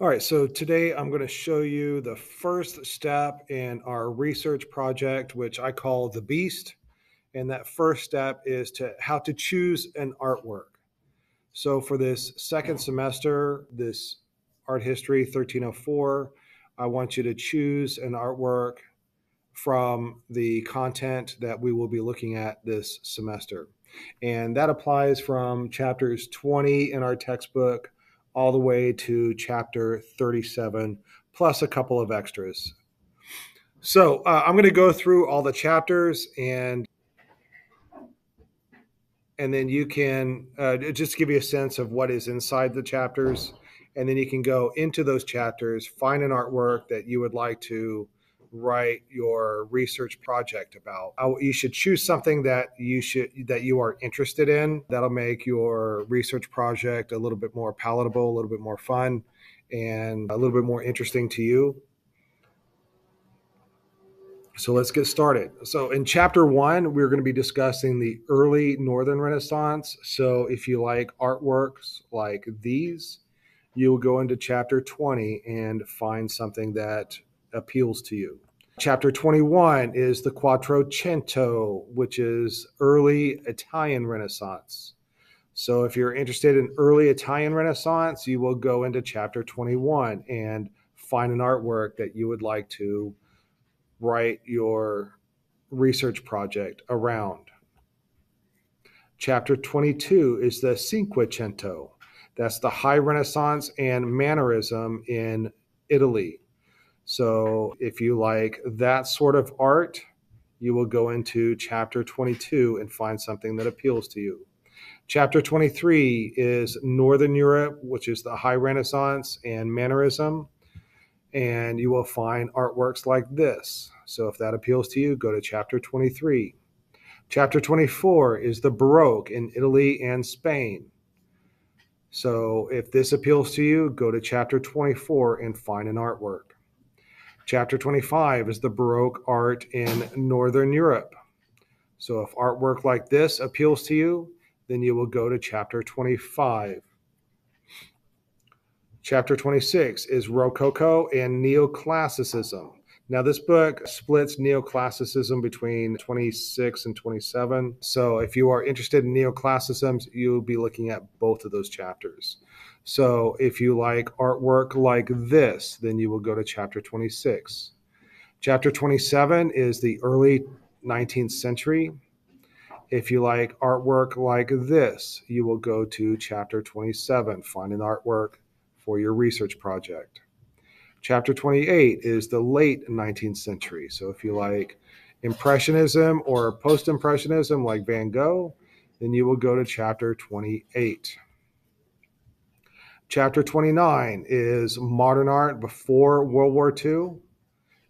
All right, so today I'm going to show you the first step in our research project, which I call the Beast. And that first step is to how to choose an artwork. So for this second semester, this art history 1304, I want you to choose an artwork from the content that we will be looking at this semester. And that applies from chapters 20 in our textbook all the way to chapter 37, plus a couple of extras. So I'm going to go through all the chapters and then you can just give you a sense of what is inside the chapters. And then you can go into those chapters, find an artwork that you would like to write your research project about. You should choose something that you are interested in. That'll make your research project a little bit more palatable, a little bit more fun, and a little bit more interesting to you. So let's get started. So in chapter 1, we're going to be discussing the early Northern Renaissance. So if you like artworks like these, you will go into chapter 20 and find something that appeals to you. Chapter 21 is the Quattrocento, which is early Italian Renaissance. So if you're interested in early Italian Renaissance, you will go into chapter 21 and find an artwork that you would like to write your research project around. Chapter 22 is the Cinquecento. That's the High Renaissance and Mannerism in Italy. So if you like that sort of art, you will go into chapter 22 and find something that appeals to you. Chapter 23 is Northern Europe, which is the High Renaissance and Mannerism. And you will find artworks like this. So if that appeals to you, go to chapter 23. Chapter 24 is the Baroque in Italy and Spain. So if this appeals to you, go to chapter 24 and find an artwork. Chapter 25 is the Baroque art in Northern Europe. So if artwork like this appeals to you, then you will go to chapter 25. Chapter 26 is Rococo and Neoclassicism. Now, this book splits neoclassicism between 26 and 27. So, if you are interested in neoclassicisms, you'll be looking at both of those chapters. So, if you like artwork like this, then you will go to chapter 26. Chapter 27 is the early 19th century. If you like artwork like this, you will go to chapter 27, find an artwork for your research project. Chapter 28 is the late 19th century. So if you like Impressionism or Post-Impressionism like Van Gogh, then you will go to chapter 28. Chapter 29 is modern art before World War II.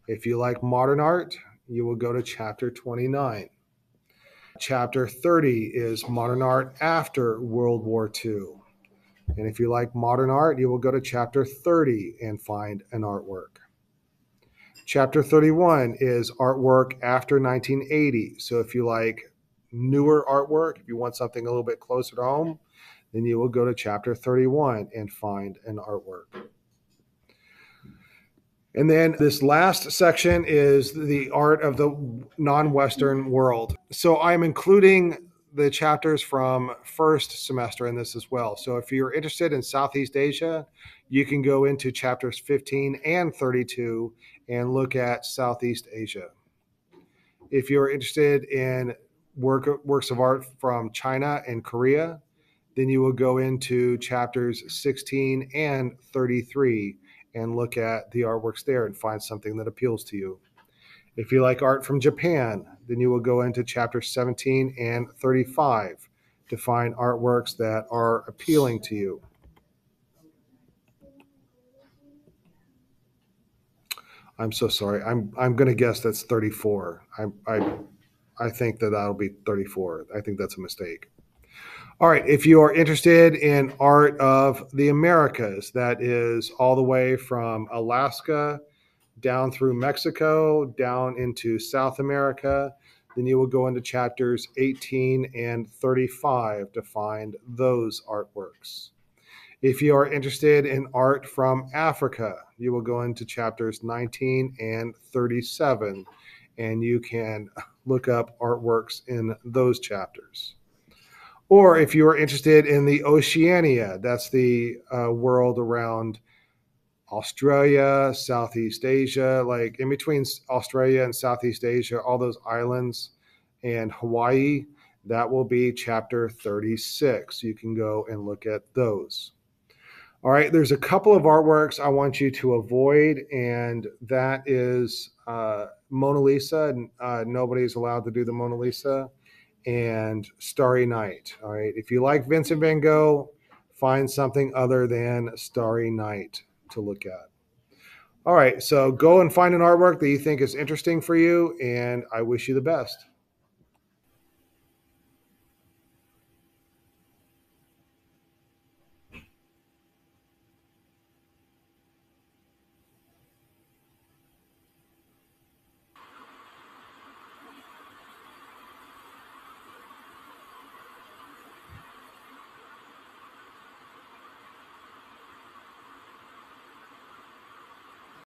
If you like modern art, you will go to chapter 29. Chapter 30 is modern art after World War II. And if you like modern art, you will go to chapter 30 and find an artwork. Chapter 31 is artwork after 1980. So if you like newer artwork, if you want something a little bit closer to home, then you will go to chapter 31 and find an artwork. And then this last section is the art of the non-Western world. So I'm including the chapters from first semester in this as well. So if you're interested in Southeast Asia, you can go into chapters 15 and 32 and look at Southeast Asia. If you're interested in works of art from China and Korea, then you will go into chapters 16 and 33 and look at the artworks there and find something that appeals to you. If you like art from Japan, then you will go into chapter 17 and 35 to find artworks that are appealing to you. I'm so sorry. I'm going to guess that's 34. I think that'll be 34. I think that's a mistake. All right, if you are interested in art of the Americas, that is all the way from Alaska down through Mexico, down into South America, then you will go into chapters 18 and 35 to find those artworks. If you are interested in art from Africa, you will go into chapters 19 and 37, and you can look up artworks in those chapters. Or if you are interested in the Oceania, that's the world around Australia, Southeast Asia, like in between Australia and Southeast Asia, all those islands, and Hawaii, that will be chapter 36. You can go and look at those. All right, there's a couple of artworks I want you to avoid, and that is Mona Lisa. Nobody's allowed to do the Mona Lisa, and Starry Night. All right, if you like Vincent van Gogh, find something other than Starry Night to look at. All right, so go and find an artwork that you think is interesting for you, and I wish you the best.